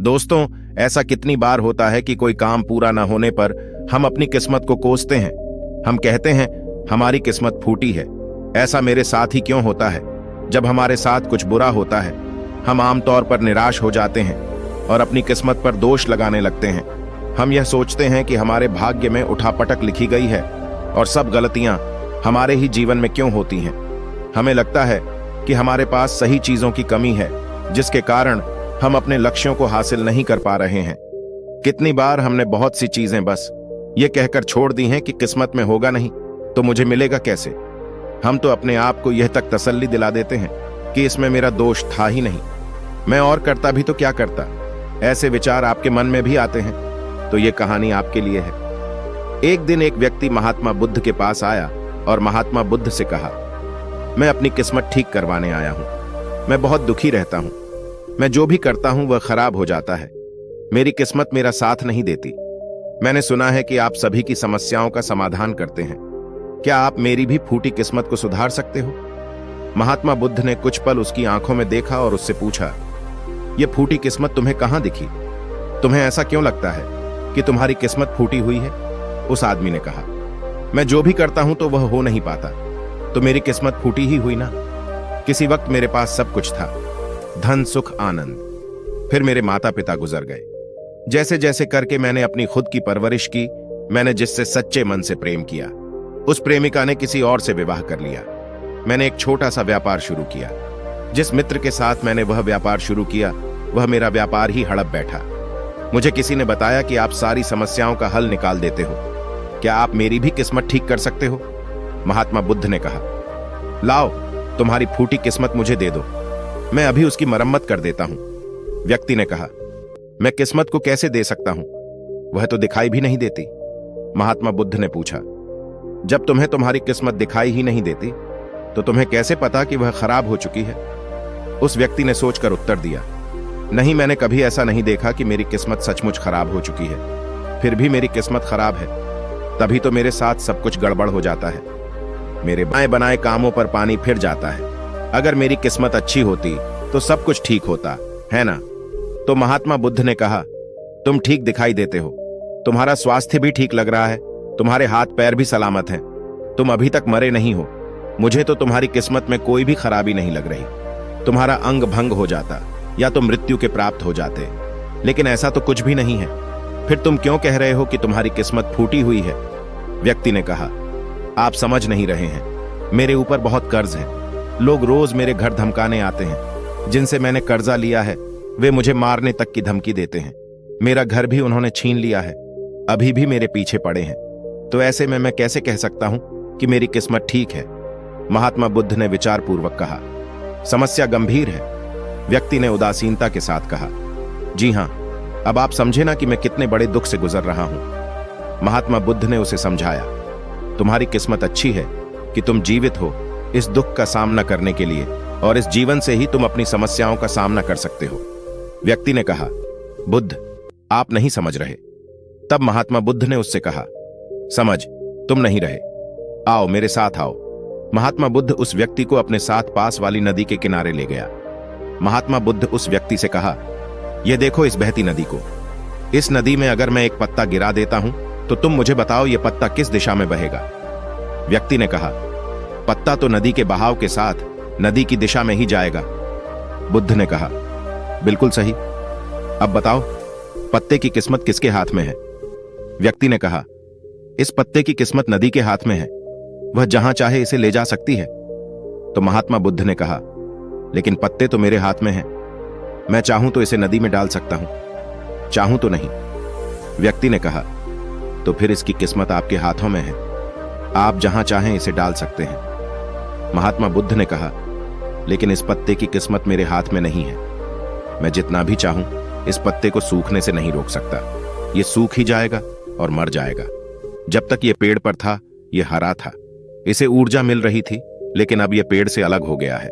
दोस्तों, ऐसा कितनी बार होता है कि कोई काम पूरा न होने पर हम अपनी किस्मत को कोसते हैं। हम कहते हैं हमारी किस्मत फूटी है। ऐसा मेरे साथ ही क्यों होता है? जब हमारे साथ कुछ बुरा होता है हम आमतौर पर निराश हो जाते हैं और अपनी किस्मत पर दोष लगाने लगते हैं। हम यह सोचते हैं कि हमारे भाग्य में उठापटक लिखी गई है और सब गलतियां हमारे ही जीवन में क्यों होती हैं। हमें लगता है कि हमारे पास सही चीजों की कमी है जिसके कारण हम अपने लक्ष्यों को हासिल नहीं कर पा रहे हैं। कितनी बार हमने बहुत सी चीजें बस ये कहकर छोड़ दी हैं कि किस्मत में होगा नहीं तो मुझे मिलेगा कैसे। हम तो अपने आप को यह तक तसल्ली दिला देते हैं कि इसमें मेरा दोष था ही नहीं, मैं और करता भी तो क्या करता। ऐसे विचार आपके मन में भी आते हैं तो यह कहानी आपके लिए है। एक दिन एक व्यक्ति महात्मा बुद्ध के पास आया और महात्मा बुद्ध से कहा, मैं अपनी किस्मत ठीक करवाने आया हूं। मैं बहुत दुखी रहता हूं। मैं जो भी करता हूं वह खराब हो जाता है। मेरी किस्मत मेरा साथ नहीं देती। मैंने सुना है कि आप सभी की समस्याओं का समाधान करते हैं। क्या आप मेरी भी फूटी किस्मत को सुधार सकते हो? महात्मा बुद्ध ने कुछ पल उसकी आंखों में देखा और उससे पूछा, यह फूटी किस्मत तुम्हें कहां दिखी? तुम्हें ऐसा क्यों लगता है कि तुम्हारी किस्मत फूटी हुई है? उस आदमी ने कहा, मैं जो भी करता हूं तो वह हो नहीं पाता, तो मेरी किस्मत फूटी ही हुई ना। किसी वक्त मेरे पास सब कुछ था, धन सुख आनंद। फिर मेरे माता पिता गुजर गए। जैसे जैसे करके मैंने अपनी खुद की परवरिश की। मैंने जिससे सच्चे मन से प्रेम किया उस प्रेमिका ने किसी और से विवाह कर लिया। मैंने एक छोटा सा व्यापार शुरू किया। जिस मित्र के साथ मैंने वह व्यापार शुरू किया वह मेरा व्यापार ही हड़प बैठा। मुझे किसी ने बताया कि आप सारी समस्याओं का हल निकाल देते हो। क्या आप मेरी भी किस्मत ठीक कर सकते हो? महात्मा बुद्ध ने कहा, लाओ तुम्हारी फूटी किस्मत मुझे दे दो, मैं अभी उसकी मरम्मत कर देता हूं। व्यक्ति ने कहा, मैं किस्मत को कैसे दे सकता हूं? वह तो दिखाई भी नहीं देती। महात्मा बुद्ध ने पूछा, जब तुम्हें तुम्हारी किस्मत दिखाई ही नहीं देती तो तुम्हें कैसे पता कि वह खराब हो चुकी है? उस व्यक्ति ने सोचकर उत्तर दिया, नहीं, मैंने कभी ऐसा नहीं देखा कि मेरी किस्मत सचमुच खराब हो चुकी है। फिर भी मेरी किस्मत खराब है, तभी तो मेरे साथ सब कुछ गड़बड़ हो जाता है। मेरे बनाए बनाए कामों पर पानी फिर जाता है। अगर मेरी किस्मत अच्छी होती तो सब कुछ ठीक होता है ना? तो महात्मा बुद्ध ने कहा, तुम ठीक दिखाई देते हो, तुम्हारा स्वास्थ्य भी ठीक लग रहा है, तुम्हारे हाथ पैर भी सलामत हैं, तुम अभी तक मरे नहीं हो। मुझे तो तुम्हारी किस्मत में कोई भी खराबी नहीं लग रही। तुम्हारा अंग भंग हो जाता या तो मृत्यु के प्राप्त हो जाते, लेकिन ऐसा तो कुछ भी नहीं है। फिर तुम क्यों कह रहे हो कि तुम्हारी किस्मत फूटी हुई है? व्यक्ति ने कहा, आप समझ नहीं रहे हैं, मेरे ऊपर बहुत कर्ज है। लोग रोज मेरे घर धमकाने आते हैं। जिनसे मैंने कर्जा लिया है वे मुझे मारने तक की धमकी देते हैं। मेरा घर भी उन्होंने छीन लिया है, अभी भी मेरे पीछे पड़े हैं। तो ऐसे में मैं कैसे कह सकता हूं कि मेरी किस्मत ठीक है? महात्मा बुद्ध ने विचारपूर्वक कहा, समस्या गंभीर है। व्यक्ति ने उदासीनता के साथ कहा, जी हां, अब आप समझे ना कि मैं कितने बड़े दुख से गुजर रहा हूं। महात्मा बुद्ध ने उसे समझाया, तुम्हारी किस्मत अच्छी है कि तुम जीवित हो इस दुख का सामना करने के लिए, और इस जीवन से ही तुम अपनी समस्याओं का सामना कर सकते हो। व्यक्ति ने कहा, बुद्ध, आप नहीं समझ रहे। तब महात्मा बुद्ध ने उससे कहा, समझ तुम नहीं रहे, आओ मेरे साथ आओ। महात्मा बुद्ध उस व्यक्ति को अपने साथ पास वाली नदी के किनारे ले गया। महात्मा बुद्ध उस व्यक्ति से कहा, यह देखो इस बहती नदी को। इस नदी में अगर मैं एक पत्ता गिरा देता हूं तो तुम मुझे बताओ यह पत्ता किस दिशा में बहेगा? व्यक्ति ने कहा, पत्ता तो नदी के बहाव के साथ नदी की दिशा में ही जाएगा। बुद्ध ने कहा, बिल्कुल सही। अब बताओ पत्ते की किस्मत किसके हाथ में है? व्यक्ति ने कहा, इस पत्ते की किस्मत नदी के हाथ में है, वह जहां चाहे इसे ले जा सकती है। तो महात्मा बुद्ध ने कहा, लेकिन पत्ते तो मेरे हाथ में हैं, मैं चाहूं तो इसे नदी में डाल सकता हूं, चाहूं तो नहीं। व्यक्ति ने कहा, तो फिर इसकी किस्मत आपके हाथों में है, आप जहां चाहें इसे डाल सकते हैं। महात्मा बुद्ध ने कहा, लेकिन इस पत्ते की किस्मत मेरे हाथ में नहीं है। मैं जितना भी चाहूं इस पत्ते को सूखने से नहीं रोक सकता। यह सूख ही जाएगा और मर जाएगा। जब तक यह पेड़ पर था यह हरा था, इसे ऊर्जा मिल रही थी, लेकिन अब यह पेड़ से अलग हो गया है।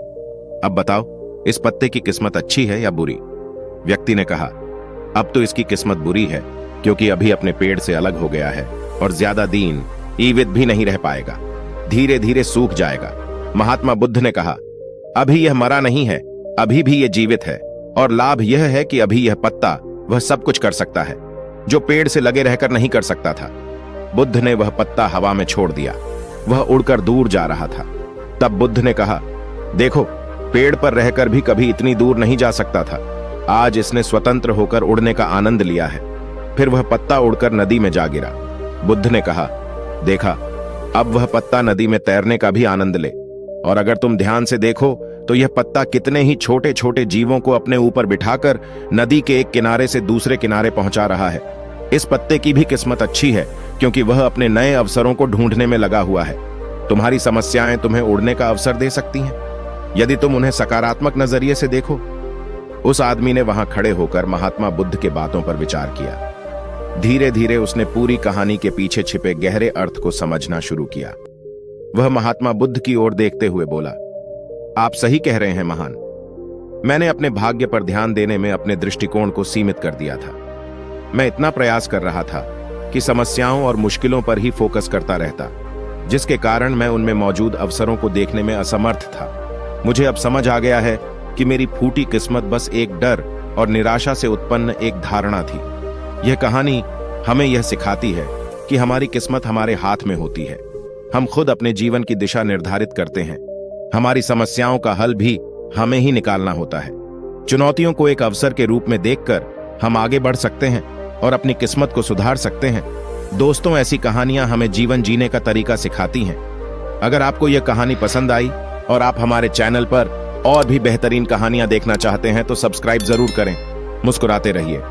अब बताओ इस पत्ते की किस्मत अच्छी है या बुरी? व्यक्ति ने कहा, अब तो इसकी किस्मत बुरी है, क्योंकि अभी अपने पेड़ से अलग हो गया है और ज्यादा दिन जीवित भी नहीं रह पाएगा, धीरे धीरे सूख जाएगा। महात्मा बुद्ध ने कहा, अभी यह मरा नहीं है, अभी भी यह जीवित है, और लाभ यह है कि अभी यह पत्ता वह सब कुछ कर सकता है जो पेड़ से लगे रहकर नहीं कर सकता था। बुद्ध ने वह पत्ता हवा में छोड़ दिया। वह उड़कर दूर जा रहा था। तब बुद्ध ने कहा, देखो, पेड़ पर रहकर भी कभी इतनी दूर नहीं जा सकता था। आज इसने स्वतंत्र होकर उड़ने का आनंद लिया है। फिर वह पत्ता उड़कर नदी में जा गिरा। बुद्ध ने कहा, देखा, अब वह पत्ता नदी में तैरने का भी आनंद ले। और अगर तुम ध्यान से देखो तो यह पत्ता कितने ही छोटे छोटे जीवों को अपने ऊपर बिठाकर नदी के एक किनारे से दूसरे किनारे पहुंचा रहा है। इस पत्ते की भी किस्मत अच्छी है, क्योंकि वह अपने नए अवसरों को ढूंढने में लगा हुआ है। तुम्हारी समस्याएं तुम्हें उड़ने का अवसर दे सकती हैं, यदि तुम उन्हें सकारात्मक नजरिए से देखो। उस आदमी ने वहां खड़े होकर महात्मा बुद्ध के बातों पर विचार किया। धीरे धीरे उसने पूरी कहानी के पीछे छिपे गहरे अर्थ को समझना शुरू किया। वह महात्मा बुद्ध की ओर देखते हुए बोला, आप सही कह रहे हैं महान। मैंने अपने भाग्य पर ध्यान देने में अपने दृष्टिकोण को सीमित कर दिया था। मैं इतना प्रयास कर रहा था कि समस्याओं और मुश्किलों पर ही फोकस करता रहता, जिसके कारण मैं उनमें मौजूद अवसरों को देखने में असमर्थ था। मुझे अब समझ आ गया है कि मेरी फूटी किस्मत बस एक डर और निराशा से उत्पन्न एक धारणा थी। यह कहानी हमें यह सिखाती है कि हमारी किस्मत हमारे हाथ में होती है। हम खुद अपने जीवन की दिशा निर्धारित करते हैं। हमारी समस्याओं का हल भी हमें ही निकालना होता है। चुनौतियों को एक अवसर के रूप में देखकर हम आगे बढ़ सकते हैं और अपनी किस्मत को सुधार सकते हैं। दोस्तों, ऐसी कहानियां हमें जीवन जीने का तरीका सिखाती हैं। अगर आपको यह कहानी पसंद आई और आप हमारे चैनल पर और भी बेहतरीन कहानियां देखना चाहते हैं तो सब्सक्राइब जरूर करें। मुस्कुराते रहिए।